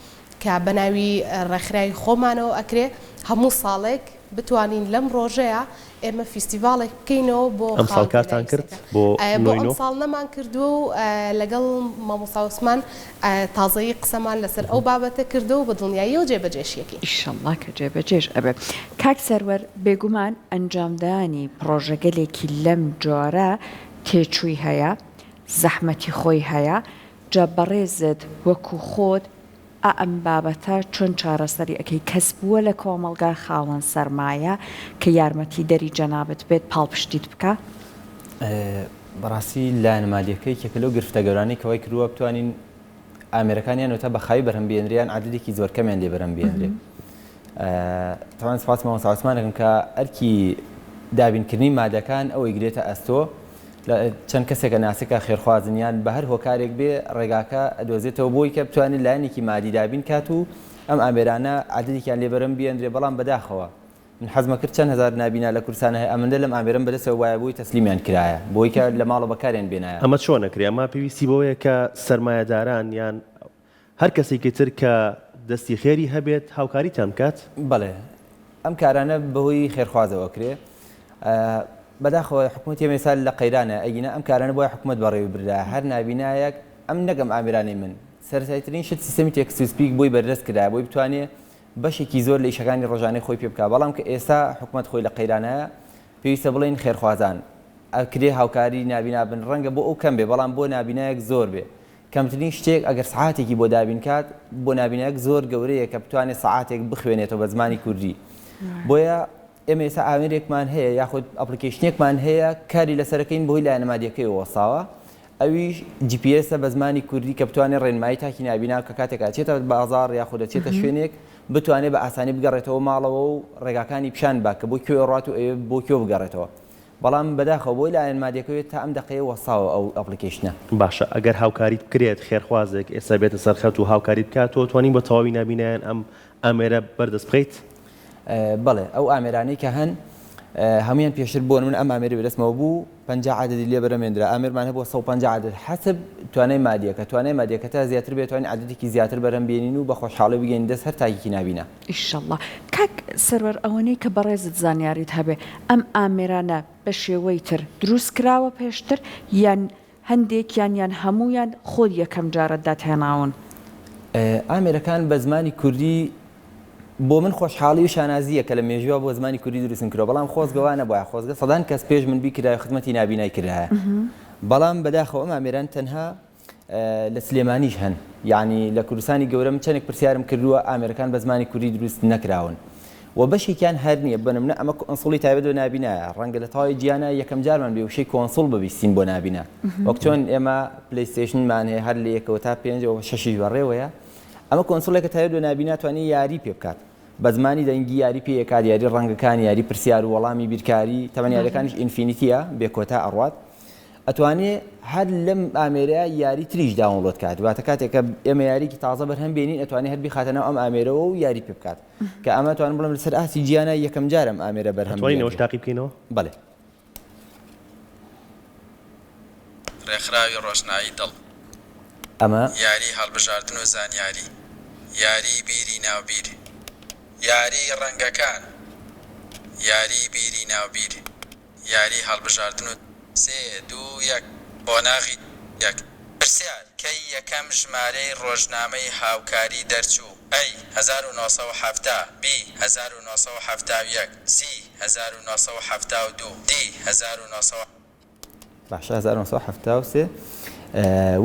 کە بە ناوی ڕێکخراوی خۆمانەوە ئەکرێ هەموو ساڵێک بتوانین لەم ڕۆژەیە ئێمە فیستیڤالێک بکەینەوە بۆ ئەمساڵ کاتان کرد بۆ نۆینۆ ئەمساڵ نەمان کردو و لەگەڵ مامۆستا عوسمان تازەیی قسەمان لەسەر ئەو بابەتە کردو و بە دڵنیایی و جێبەجێشیەکی ئیشەڵڵا کە جێبەجێش ئەبێ کاک سەروەر بێگومان ئەنجامدانی پرۆژەگەلێکی لەم جۆرە تێچووی هەیە زەحمەتی خۆی هەیە جا بەڕێزت وەکو خۆت ئەم بابەتە چۆن چارەسەری ئەەکەی کەس بووە لە کۆمەلگا خاوەن سەرمایە کە یارمەتی دەری جەنابەت بێت پاڵپشتیت بکە؟ بەڕاستی لایەنمادیەکەی کێکە لەو گرفتە گەورانەی کەوای کردووە بتوانین ئامێرەکانیان وتە بەخاوی بەرهەم بێنریان عادەتێکی زۆر کەمیان لێ بەرهەم بێنرێ تاوان سپاس مامۆستا عوسمان دەکەم کە ئەرکی دابینکردنی مادەکان ئەوەی گرێتە ئەستۆ چەند کەسێکە ناسێکە خێرخوازنیان بە هەر هۆکارێک بێ ڕێگاکە ئەدۆزێتەوە بۆی کە بتوانێت لایەنێکی مادی دابین کات و ئەم ئامێرانە عادەتێکیان لێ بەرەم بێنرێ بەڵام بەداخەوە من حەزمە کرد چەند هەزار نابینا لە کورسانە هەیە ئەمەندە لەم ئامێرم بەدەستەوە وایە بووی تەسلیمیان کرایە بۆی کە لە ماڵە بەکاریان بێنایە ئەمە چۆن نەکرێ ئەمە پێویستی بەوەیە کە سەرمایەداران یان هەر کەسێکی تر کە دەستی خێری هەبێت هاوکاریتان بکات بەڵێ ئەم کارانە بەهۆی خێرخوازەوە کرێ بەداخەوە حکوومەتی ئێمەسا لە قەیرانە ئەگینە ئەم کارانە بۆی حکوومەت بەڕێوە بردا هەر نابینایەک ئەم نەگەم ئامێرانەی من سەرسایترین شت سیستەمی تێکسوسپیک بۆی بەردەست کرا بۆی بتوانێت بەشێکی زۆر لە ئیشەکانی ڕۆژانەی خۆی پێ بکات بەڵام کە ئێستا حکوومەت خۆی لە قەیرانەیە پێویستە بڵێن خێرخوازان ئەکرێ هاوکاری نابینا بن ڕەنگە بۆ ئەو کەم بێ بەڵام بۆ نابینایەک زۆر بێ کەمترین شتێک ئەگەر سعاتێکی بۆ دابین کات بۆ نابینایەک زۆر گەورەیە کە بتوانێت سعاتێک بخوێنێتەوە بە زمانی کوردی بۆیە ئێمە ئێستا ئامێرێکمان هەیە یاخود ئەپلیکیشنێکمان هەیە کاری لەسەرەکەین بۆی لایەنمادیەکەی وەساوە ئەویش GPS بە زمانی کوردی کە بتوانێت ڕێنمایی تاکی نابینا کە کاتێکا چێتە بازاڕ یاخود دەچێتە شوێنێک بتوانێت بە ئاسانی بگەڕێتەوە ماڵەوە و ڕێگاکانی پیشان باکە بۆ کوێ ڕات و بۆ کوێ بگەڕێتەوە بەڵام بەداخەوە بۆی لایەنمادیەکەوێت تا ئەم دقەیە وەساوە ئەو ئەپلیکیشنە باشە ئەگەر هاوکاریت بکرێت خێرخوازێک ئێستا بێتە سەرخەوت و هاوکاری بکاتەوە توانین بە تەواوی نابینایان ئەم ئامێرە بەردەست بخەیت بەڵێ ئەو ئامێرانەی کە هەن هەمویان پێشتر بۆن من ئەم ئامێرە بەدەستمەوە بوو 50 عددی لێ بەرەمێنرا ئامێرمان هەبووە 150 عدد حسب توانای مادیەکە توانای مادیەکە تا زیاتر بێت توانین عددێکی زیاتر بەرەم بێنین و بە خۆشحاڵی بگەین دەست هەر تاکێکی نابینە ئیشەڵڵا کاک سەروەر ئەوەنەی کە بەڕێزت زانیاریت هەبێ ئەم ئامێرانە بە شێوەی تر دروست کراوە پێشتر یان هەندێکیان یان هەمویان خۆی یەکەم جارە دادهێناون ئامێرەکان بە زمانی کوردی بۆ من خۆشحاڵی و شانازیە کە لە مێژووە بۆ زمانی کوردی دروستن کرۆ بەڵام خۆزگەوانە بۆە خۆزگە سەدان کەس پێش من بیکرای خزمەتی نابینای کردایە بەڵام بەداخەوە ئەم ئامێران تەنها لە سلێمانیش هەن یعنی لە کوردستانی گەورەم چەندێک پرسیارم کردووە ئامێرەکان بە زمانی کوردی دروست نەکراون و بەشێکیان هەر نییە بنمونە ئەمە کۆنسڵی تایبەت بە نابینایە ڕەنگە لە تەواوی گیانە یەکەم جارمان بێ وشەی کۆنسڵ ببیستین بۆ نابینە وەک چۆن ئێمە پلەیستێشنمان هەیە هەر لە یەکەوە تا 5 و 6 بەڕێوەیە ئەمە کۆنسڵێکە تایبەت بە نابینا توانێت یاری پێ بکات بە زمانی دەنگی یاری پێکات یاری ڕەنگەکان یاری پرسیار و وەڵامی بیرکاری تەمەنیارەکانیش ئینفینیتیە بێکۆتا ئەڕوات ئەتوانێت هەر لەم ئامێرەیە یاری تریش داونلۆد کات واتە کاتێکە ئێمە یاریکی تازە بەرهەم بێنین ئەتوانێت هەر بخاتەنەوە ئەم ئامێرەوە و یاری پێ بکات کە ئەمە توانم بڵم لەسەر ئاسی گیانە یەکەم جارم ئامێرە بەرهەم توانینەوەش تاقی بکەینەوە بەڵێ ڕێکخراوی ڕۆژنایی دڵ ئەمە یاری هەڵبژاردن و زانیاری یاری بیری ناوبیر یاری ڕەنگەکان یاری بیری ناوبیر یاری هەڵبژاردن و 3 2 1 بۆ ناغی یەک پرسیار کەی یەکەم ژمارەی ڕۆژنامەی هاوکاری دەرچوو ئەی 1970 بی 1971 سی 1972 دی 1970 باش 1970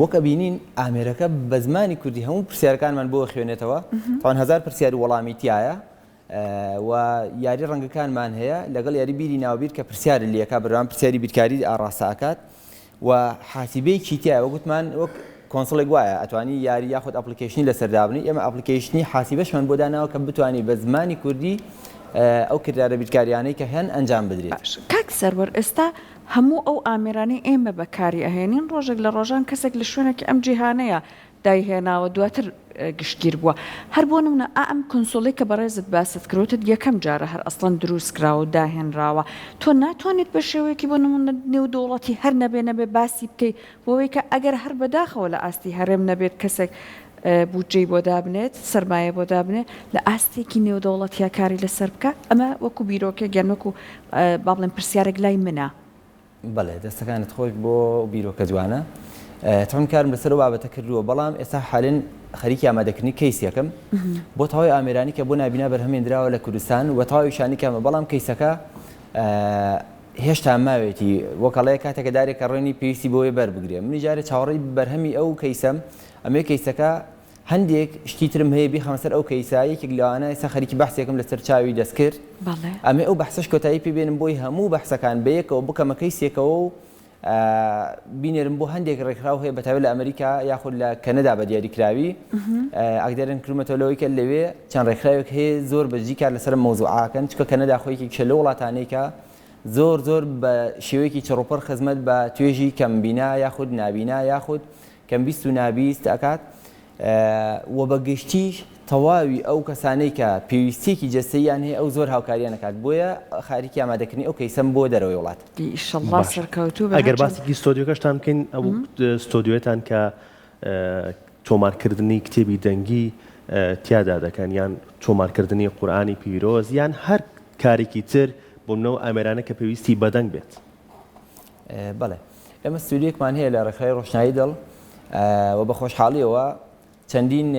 وەکە بینین ئامێرەکە بە زمانی کوردی هەموو پرسیارەکانمان بۆ خوێنێتەوە تاوان 1000 پرسیار وەڵامی تایە و یاری ڕەنگەکانمان هەیە لەگەڵ یاری بیری ناوبیر کە پرسیار لێکا بەردەوام پرسیاری بیرکاری ئاڕاستەکات و حاسیبەیەکی تایە وەگوتمان وەک کۆنسڵێک وایە ئەتوانی یاری یاخود ئەپلیکیشنی لەسەردابنی ئێمە ئەپلیکیشنی حاسیبەشمان بۆ داناوە کە بتوانانی بە زمانی کوردی ئەو کردارە بیرکاریانەی کە هەن ئەنجام بدرێت کاک سەروەر ئێستا هەموو ئەو ئامێرانەی ئێمە بەکاری ئەهێنین ڕۆژێک لە ڕۆژان کەسێک لە شوێنێکی ئەم جیهانەیە دایهێناوە دواتر گشتگیر بووە هەر بۆ نمونە ئەم کۆنسۆڵی کە بەڕێزت باست کردوتت یەکەم جارە هەر ئەسڵەن دروست کراوە و داهێنراوە تۆ ناتوانیت بە شێوەیەکی بۆ نمونە نێودوڵەتی هەر نەبێ باسی بکەیت بۆەوەی کە ئەگەر هەر بەداخەوە لە ئاستی هەرێم نەبێت کەسێک بودجەی بۆ دابنێت سەرمایە بۆ دابنێت لە ئاستێکی نێودەوڵەتیا کاری لەسەر بکە ئەمە وەکو بیرۆکە گەنوەکو با بڵێن پرسیارێک لای منە بەڵێ دەستەکانت خۆش بۆ بیرۆکە جوانە چۆن کارم لەسەر بابەتە کردووە بەڵام ئێستا حالن خەریکی ئامادەکردنی کەیسێکم بۆ تەواوی ئامێرانی کە بۆ نابینا بەرهەمێنراوە لە کوردستان و تەواوی شانیکەمە بەڵام کەیسەکە هێشتا ماوێتی وەکەڵەیە کاتێکە دارێکە ڕێنی پێویستی بۆی بەربگرێ منی جارێ چاوەڕێی بەرهەمی ئەو کەیسەم ئەمێ کەیسەکە هەندێک شتی ترم هەیە بیخەمەسەر ئەو کەیسا یەکێک لەوانە ئێستا خەریکی بەحسێکم لەسەر چاوی دەستکرد ئەمێ ئەو بەحسەش کۆتایی پێ بێنم بۆی هەموو بەحسەکان بەیەکەوە بکەمە کەیسێکەوە و بینێرم بۆ هەندێک ڕێکخراو هەیە بەتاوێت لە ئەمریکا یاخود لە کەنەدا بە دیاریکراوی ئاگدارن کرومەتۆلەوەی کە لەوێ چەند ڕێکخراوێک هەیە زۆر بەجی کار لەسەر مەوزوعاکەن چکە کەنەدا خۆیکی کشە لە وڵاتانەیەکە زۆر بە شێوەیەکی چڕۆپەر خزمەت بە توێژی کەمبینا یاخود نابینا یاخود کەمبیست و نابیست ئەکات و بەگشتیش تەواوی ئەو کەسانەی کە پێویستێکی جەستەییان هەیە ئەو زۆر هاوکاریان نەکات بۆیە خاریکی ئامادەکردنی ئەو کەیسەم بۆ دەرەوەی وڵات ئەگەر باسێکی ستۆدیۆکەشتان بکەین ئەو ستۆدیۆتان کە تۆمارکردنی کتێبی دەنگی تیادا دەکەن یان تۆمارکردنی قورئانی پیرۆز یان هەر کارێکی تر بۆ منەوە ئامێرانە کە پێویستی بەدەنگ بێت بەڵێ ئێمە ستودیۆکمان هەیە لە ڕێکخراوی ڕۆشنایی دڵ و بە خۆشحاڵیەوە چەندین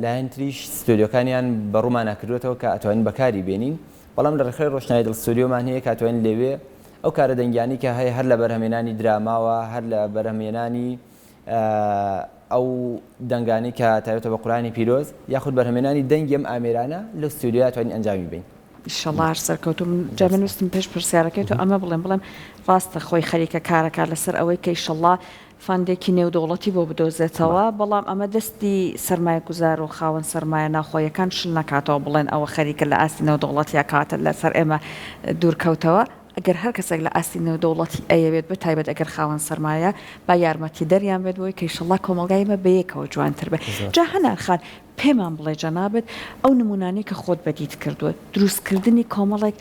لایەن تریش ستۆدیۆکانیان بەڕوومان ناکردوێتەوە کە ئەتوانین بەکاری بێنین بەڵام لە ڕێکخراوی ڕۆشنایی دڵ ستۆدیۆمان هەیە کە ئەتوانین لەوێ ئەو کارە دەنگیانی کە هەیە هەر لە بەرهەمێنانی دراماوە هەر لە بەرهەمێنانی ئەو دەنگانی کە تایبەتە بە قورئانی پیرۆز یاخود بەرهەمێنانی دەنگی ئەم ئامێرانە لەو ستۆدیۆ ئەتوانین ئەنجامی بین ئینشەڵڵا هەر سەرکەوتوم جا بنووسم پێش پرسیارەکەیت و ئەمە بڵێم ڕاستە خۆی خەریکە کارەکە لەسەر ئەوەی کە ئینشەڵڵا فەندێکی نێودەوڵەتی بۆ بدۆزێتەوە بەڵام ئەمە دەستی سەرمایە گوزار و خاوەن سەرمایە ناخۆیەکان شل نکاتەوە بڵێن ئەوە خەریکە لە ئاستی نێودەوڵەتیە کاتە لەسەر ئێمە دوورکەوتەوە ئەگەر هەر کەسێک لە ئاستی نێودەوڵەتی ئەیەوێت بە تایبەت ئەگەر خاوەن سەرمایە با یارمەتی دەریان بێت بۆی کە ئینشەڵڵا کۆمەڵگای ئێمە بەیەکەوە جوانتر بێت جا هەنار خان پێمان بڵێ جەنابەت ئەو نمونانەی کە خۆت بەدیت کردووە دروستکردنی کۆمەڵێک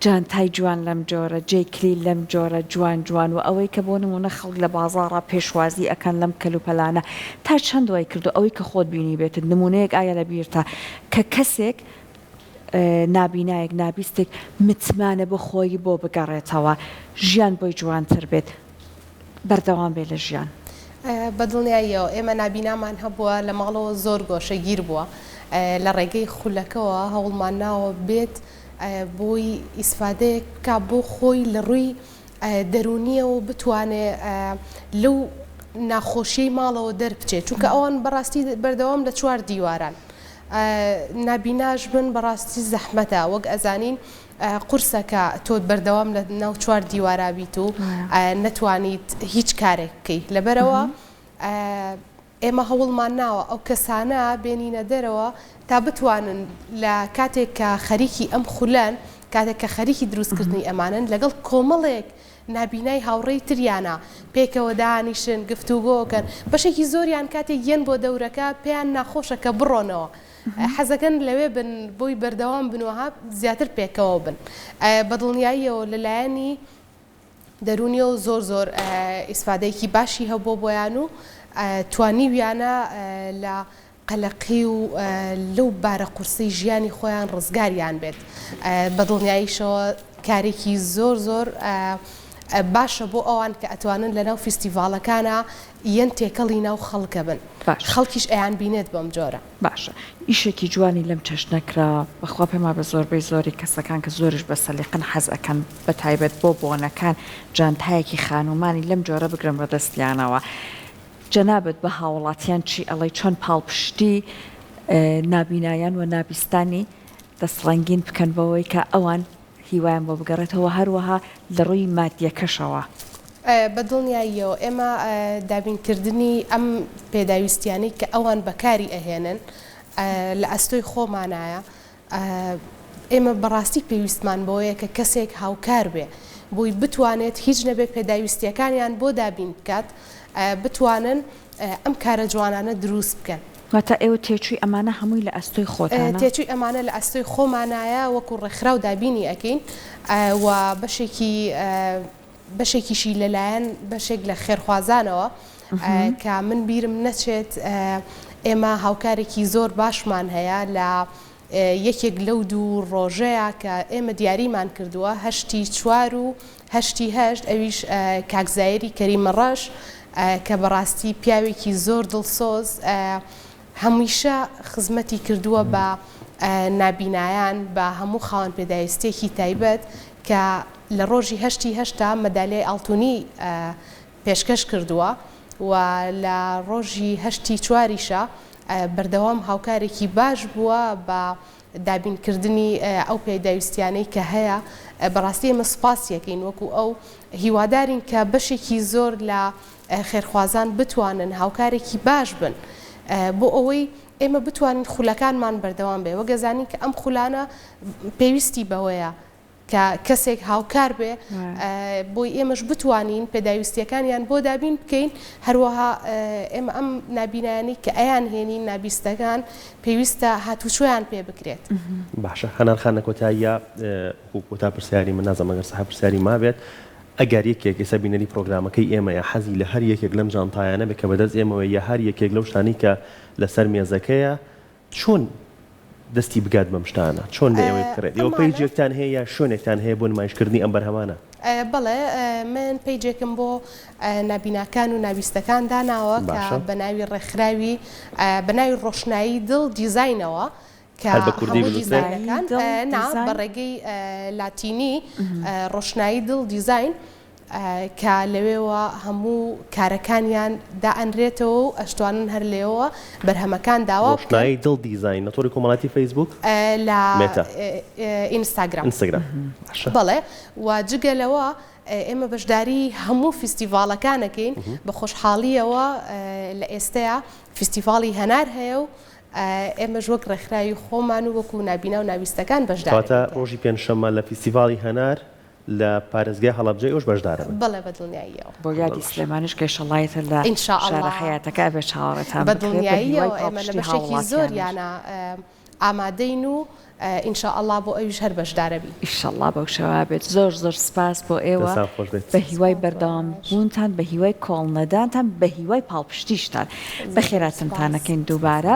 جانتای جوان لەم جۆرە جێکلی لەم جۆرە جوان و ئەوەی کە بۆ نمونە خەڵک لە بازاڕە پێشوازی ئەکەن لەم کەلوپەلانە تا چەند دوای کردو ئەوەی کە خۆت بینی بێت نمونەیەک ئایا لە بیرتە کە کەسێک نابینایەک نابیستێک متمانە بە خۆی بۆ بگەڕێتەوە ژیان بۆی جوانتر بێت بەردەوام بێ لە ژیان بەدڵنیاییەوە ئێمە نابینامان هەبووە لە ماڵەوە زۆر گۆشەگیر بووە لە ڕێگەی خولەکەەوە هەوڵمان ناوە بێت بۆی ئیسفادەیە کا بۆ خۆی لە ڕووی دەرونیە و بتوانێت لەو ناخۆشیی ماڵەوە دەربچێت چونکە ئەوان بەڕاستی بەردەوام لە چوار دیواران نابیناش بن بەڕاستی زەحمەتە وەک ئەزانین قورسەکە تۆ بەردەوام لە ناو چوار دیوارابیت و نەتوانیت هیچ کارێک بکەیت لەبەرەوە ئێمە هەوڵمان ناوە ئەو کەسانە بێنینە دەرەوە تا بتوانن لە کاتێک کە خەریکی ئەم خولەن کاتێک کە خەریکی دروستکردنی ئەمانن لەگەڵ کۆمەڵێک نابینای هاوڕێی تریانە پێکەوە دانیشن گفتوگۆکەن بەشێکی زۆریان کاتێک یەن بۆ دەورەکە پێیان ناخۆشە کە بڕۆنەوە حەزەکەن لەوێ بن بۆی بەردەوام بنوها زیاتر پێکەوە بن بەدڵنیاییەوە لەلایەنی دەرونیە و زۆر ئیسفادەیەکی باشی هەبوو بۆیان و توانی ویانە لە قەلەقی و لەو بارە قورسی ژیانی خۆیان ڕزگاریان بێت بەدڵنیاییشەوە کارێکی زۆر باشە بۆ ئەوان کە ئەتوانن لەناو فیستیڤالەکانە یەن تێکەڵی ناو خەڵکە بن خەڵکیش ئەیان بینێت بەم جۆرە باشە ئیشێکی جوانی لەم چەشنەکرا بەخوا پێما بە زۆربەی زۆری کەسەکان کە زۆرش بە سەلیقەن حەز ئەکەن بە تایبەت بۆ بۆنەکان جانتایەکی خانومانی لەم جۆرە بگرن بەدەستیانەوە جەنابەت بە هاوڵاتیان چی ئەڵێ چۆن پاڵپشتی نابینایان و نابیستانی دەستڕەنگین بکەن بەوەی کە ئەوان هیوایان بۆ بگەڕێتەوە هەروەها لە ڕووی مادیەکەشەوە بەدڵنیاییەوە ئێمە دابینکردنی ئەم پێداویستیانی کە ئەوان بەکاری ئەهێنن لە ئەستۆی خۆمانایە ئێمە بەڕاستی پێویستمان بۆیە کە کەسێک هاوکار بێ بۆی بتوانێت هیچ نەبێت پێداویستیەکانیان بۆ دابین بکات بتوانن ئەم کارە جوانانە دروست بکەن واتە ئێوە تێچووی ئەمانە هەمووی لە ئەستۆی خۆتانە تێچووی ئەمانە لە ئەستۆی خۆمانایە وەکو ڕێکخرا و دابینی ئەەکەین و بەشێکیشی لەلایەن بەشێک لە خێرخوازانەوە کە من بیرم نەچێت ئێمە هاوکارێکی زۆر باشمان هەیە لە یەکێک لەو دوو ڕۆژەیە کە ئێمە دیاریمان کردووە هەشتی 4 و هەشتی 8 ئەویش کاکزایری کەریمە ڕەش کە بەڕاستی پیاوێکی زۆر دڵسۆز هەمیشە خزمەتی کردووە بە نابینایان بە هەموو خاوەن پێداویستێکی تایبەت کە لە ڕۆژی هەشتی 8 مەدالیای ئاڵتوونی پێشکەش کردووە و لە ڕۆژی هەشتی 4 بەردەوام هاوکارێکی باش بووە بە دابینکردنی ئەو پێداویستیانەی کە هەیە بەڕاستی ئێمە سوپاسیەکەین وەکو ئەو هیوادارین کە بەشێکی زۆر لە خێرخوازان بتوانن هاوکارێکی باش بن بۆ ئەوەی ئێمە بتوانین خولەکانمان بەردەوام بێ وەگەزانین کە ئەم خولانە پێویستی بەوەیە کە کەسێک هاوکار بێ بۆی ئێمەش بتوانین پێداویستیەکانیان بۆ دابین بکەین هەروەها ئێمە ئەم نابینایانی کە ئەیان هێنین نابیستەکان پێویستە هاتوچۆیان پێ بکرێت. باشە هەنار خانە کۆتاییە کۆتا پرسیاری من نازەم ئەگەر سەها پرسیاری ما بێت ئەگەر یەکێک ئێستا بینەری پرۆگرامەکەی ئێمە یا حەزی لە هەر یەکێک لەم جانتایانە بێت کە بەدەست ئێمەوە یا هەر یەکێک لەو شتانی کە لەسەر مێزەکەیە چۆن دەستی بگات بەم شتانە چۆن لە ئێوەی بکرێت ئێوە پەیجێکتان هەیە یا شوێنێکتان هەیە بۆ نمایشکردنی ئەم بەرهەمانە؟ بەڵێ من پەیجێکم بۆ نابیناکان و نابیستەکان داناوە کە بە ناوی ڕێکخراوی بە ناوی ڕۆشنایی دڵ دیزاینەوە کە هەموو دیزاینەکان بە ڕێگەی لاتینی ڕۆشنایی دڵ دیزاین کە لەوێەوە هەموو کارەکانیان دائەنرێتەوە و ئەشتوانن هەر لێەوە بەرهەمەکان داوا ڕۆشنایی دڵ دیزاین نەتۆری کۆمەڵاتی فەیسبوک لە ئینستاگرام بەڵێ و جگەلەوە ئێمە بەشداری هەموو فیستیڤالەکانەکەین بە خۆشحاڵیەوە لە ئێستەیە فیستیڤاڵی هەنار هەیە و ئێمەش وەک ڕێکخراوی خۆمان و وەکو نابینا و نابیستەکان بەشدار ڕۆژی پێنجشەممە لە فیستیڤاڵی هەنار لە پارێزگای هەڵەبجەی ئەوش بەشدارە بەڵێ بەدڵنیاییەوە بۆ یادی سلێمانش کێشەڵایەتە لە شارە حیاتەکە بێ چاوەڕێتان بەدڵنیاییەوە ئێمە لە بەشێکی زۆریانە ئامادەین و ئینشاءالله بۆ ئەویش هەر بەشدارە بی ئینشاءالله بەو شەوە بێت زۆر زۆر سپاس بۆ ئێوە بە هیوای بەردەوام بوونتان بە هیوای کۆڵنەدانتان بە هیوای پاڵپشتیشتان بە خێراتنتانەکەین دووبارە